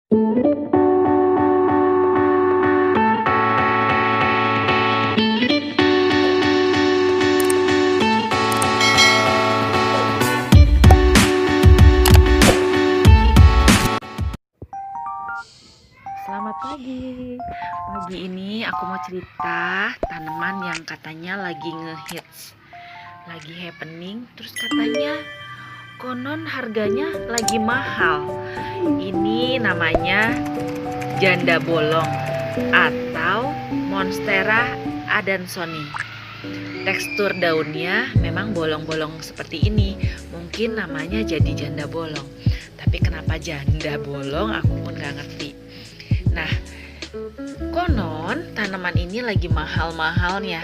Selamat pagi. Pagi ini aku mau cerita tanaman yang katanya lagi ngehits, lagi happening, terus katanya konon harganya lagi mahal. Ini namanya janda bolong atau Monstera adansonii. Tekstur daunnya memang bolong-bolong seperti ini. Mungkin namanya jadi janda bolong. Tapi kenapa janda bolong aku pun gak ngerti. Nah, konon tanaman ini lagi mahal-mahalnya.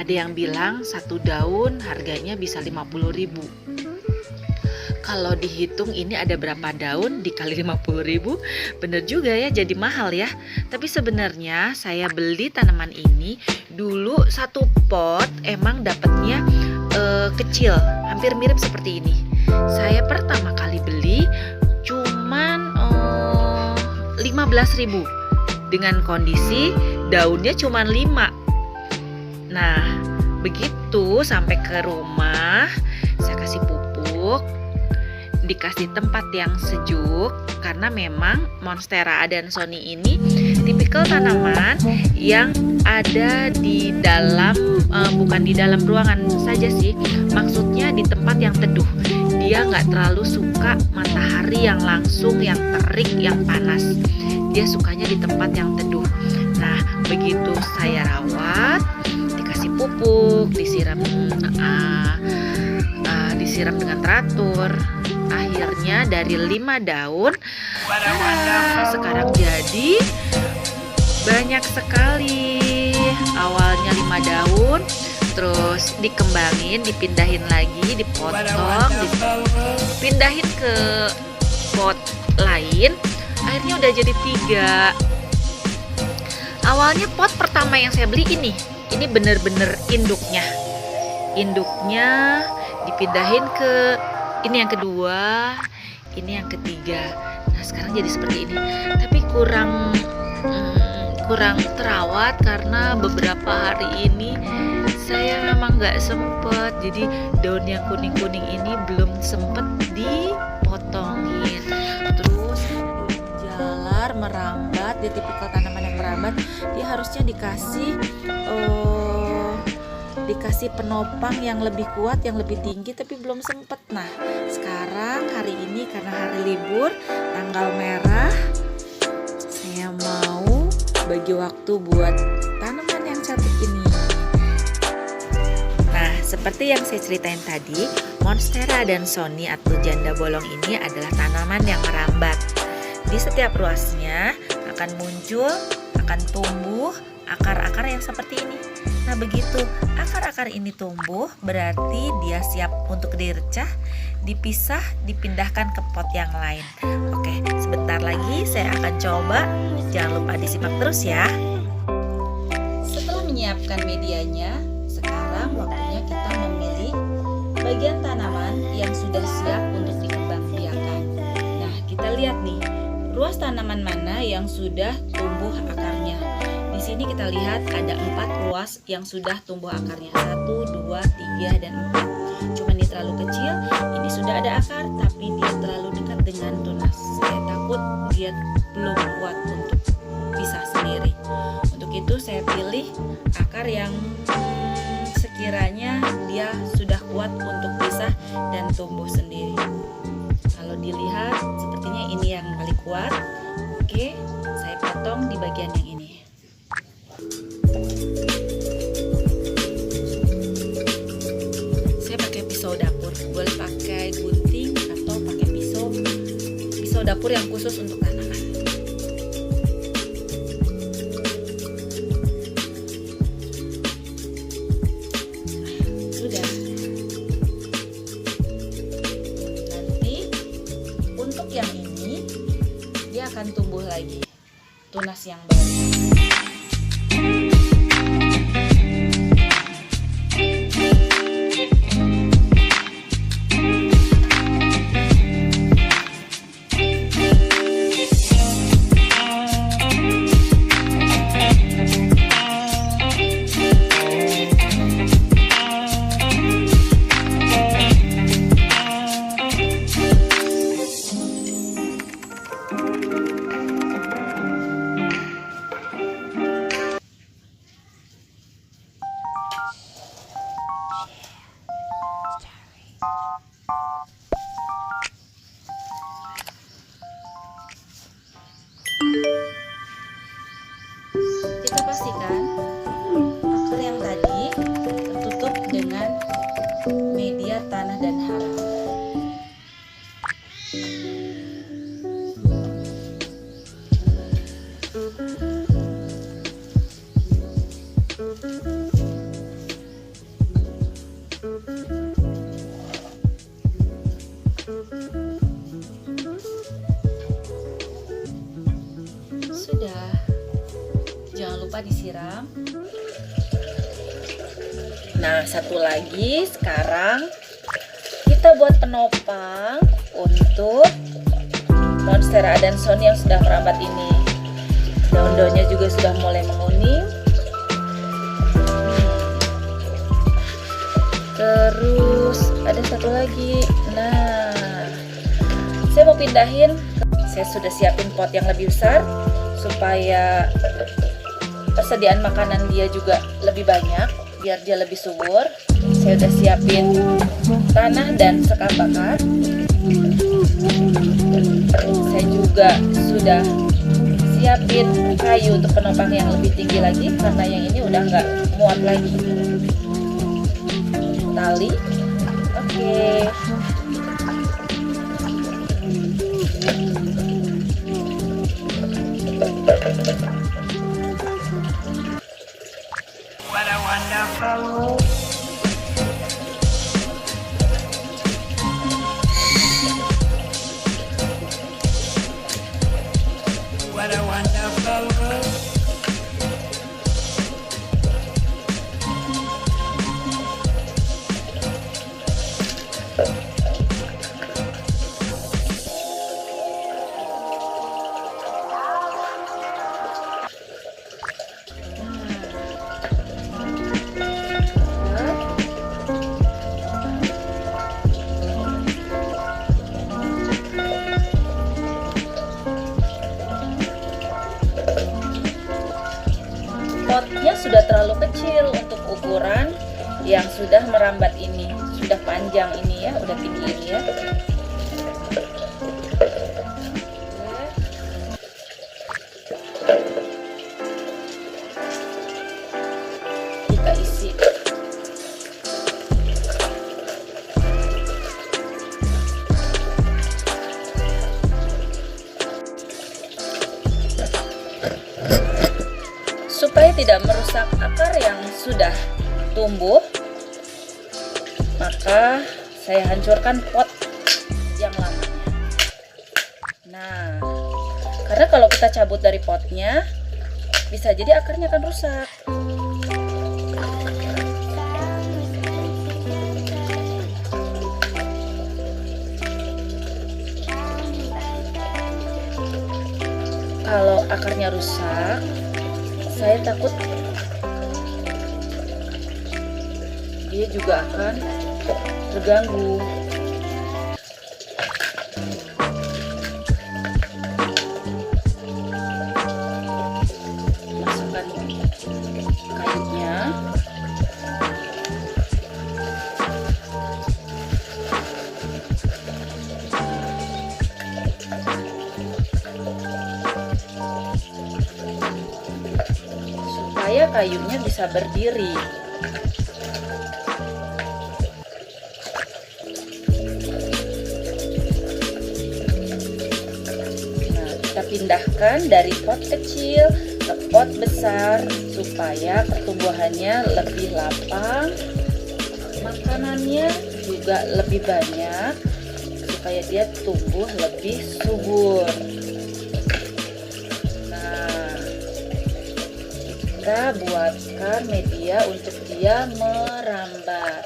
Ada yang bilang satu daun harganya bisa 50.000. Kalau dihitung ini ada berapa daun dikali 50.000, bener juga ya, jadi mahal ya. Tapi sebenarnya saya beli tanaman ini dulu satu pot emang dapatnya kecil, hampir mirip seperti ini. Saya pertama kali beli cuman 15.000 dengan kondisi daunnya cuma 5. Nah, begitu sampai ke rumah saya kasih pupuk, dikasih tempat yang sejuk, karena memang Monstera adansonii ini tipikal tanaman yang ada di dalam bukan di dalam ruangan saja sih, maksudnya di tempat yang teduh. Dia nggak terlalu suka matahari yang langsung, yang terik, yang panas. Dia sukanya di tempat yang teduh. Nah, begitu saya rawat, dikasih pupuk, disiram dengan teratur. Akhirnya dari 5 daun, sekarang jadi banyak sekali. Awalnya 5 daun, terus dikembangin, dipindahin lagi, dipotong, dipindahin ke pot lain. Akhirnya udah jadi 3. Awalnya pot pertama yang saya beli ini bener-bener induknya dipindahin ke ini yang kedua, ini yang ketiga. Nah, sekarang jadi seperti ini. Tapi kurang terawat karena beberapa hari ini saya memang nggak sempet. Jadi daun yang kuning-kuning ini belum sempet dipotongin. Terus jalar merambat, dia tipikal tanaman yang merambat. Dia harusnya dikasih penopang yang lebih kuat, yang lebih tinggi, tapi belum sempet. Nah, sekarang hari ini karena hari libur, tanggal merah, saya mau bagi waktu buat tanaman yang cantik ini. Nah, seperti yang saya ceritain tadi, Monstera adansonii atau janda bolong ini adalah tanaman yang merambat. Di setiap ruasnya akan muncul, akan tumbuh akar-akar yang seperti ini. Nah, begitu akar-akar ini tumbuh, berarti dia siap untuk direcah, dipisah, dipindahkan ke pot yang lain. Oke, sebentar lagi saya akan coba. Jangan lupa disimak terus ya. Setelah menyiapkan medianya, sekarang waktunya kita memilih bagian tanaman yang sudah siap untuk dikembangbiakan. Nah, kita lihat nih, ruas tanaman mana yang sudah tumbuh akarnya. Di sini kita lihat ada 4 ruas yang sudah tumbuh akarnya. 1, 2, 3, dan 4. Cuma ini terlalu kecil, ini sudah ada akar, tapi dia terlalu dekat dengan tunas. Saya takut dia belum kuat untuk bisa sendiri. Untuk itu saya pilih akar yang sekiranya dia sudah kuat untuk pisah dan tumbuh sendiri. Kalau dilihat, sepertinya ini yang paling kuat. Oke, saya potong di bagian yang ini. Saya pakai pisau dapur, boleh pakai gunting atau pakai pisau dapur yang khusus untuk tanaman. Sudah. Nanti untuk yang ini dia akan tumbuh lagi tunas yang baru. Kita pastikan akar yang tadi tertutup dengan media tanah dan hara. Sudah, jangan lupa disiram. Nah, satu lagi sekarang kita buat penopang untuk Monstera adansonii yang sudah merambat ini. Daun-daunnya juga sudah mulai menguning. Terus ada satu lagi. Nah, saya mau pindahin. Saya sudah siapin pot yang lebih besar supaya persediaan makanan dia juga lebih banyak, biar dia lebih subur. Saya udah siapin tanah dan sekam bakar. Saya juga sudah siapin kayu untuk penopang yang lebih tinggi lagi, karena yang ini udah nggak muat lagi. Tali, oke. What a wonderful What a wonderful world. Potnya sudah terlalu kecil untuk ukuran yang sudah merambat ini, sudah panjang ini ya, udah tinggi ini ya. Kita isi. Supaya tidak merusak akar yang sudah tumbuh, maka saya hancurkan pot yang lamanya. Nah, karena kalau kita cabut dari potnya, bisa jadi akarnya akan rusak. Kalau akarnya rusak, saya takut dia juga akan terganggu. Masukkan kayunya. Supaya kayunya bisa berdiri. Nah, kita pindahkan dari pot kecil ke pot besar supaya pertumbuhannya lebih lapang, makanannya juga lebih banyak, supaya dia tumbuh lebih subur. Kita buatkan media untuk dia merambat.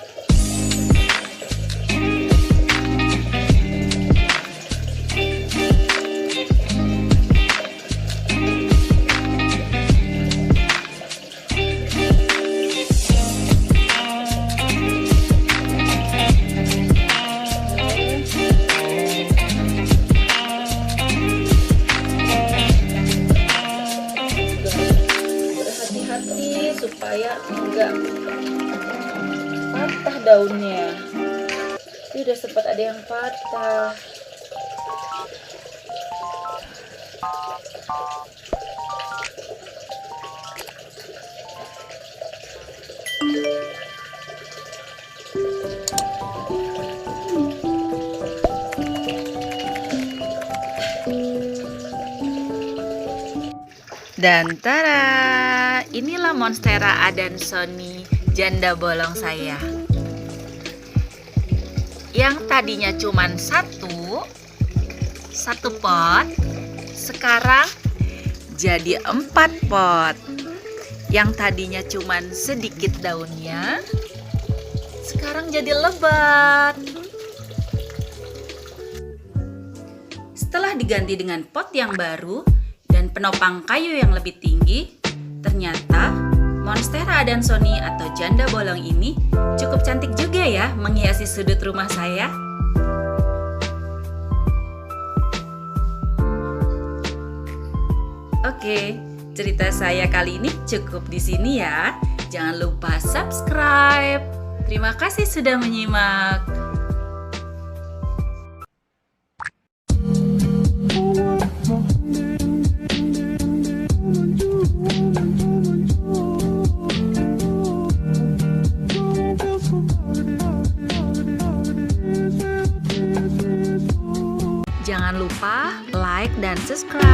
agak patah daunnya. Ini udah sempat ada yang patah. Dan tara, inilah Monstera adansonii janda bolong saya. Yang tadinya cuman satu pot, sekarang jadi 4 pot. Yang tadinya cuman sedikit daunnya, sekarang jadi lebat. Setelah diganti dengan pot yang baru dan penopang kayu yang lebih tinggi, ternyata Monstera adansonii atau janda bolong ini cukup cantik juga ya menghiasi sudut rumah saya. Oke, cerita saya kali ini cukup di sini ya. Jangan lupa subscribe. Terima kasih sudah menyimak. Jangan lupa like dan subscribe.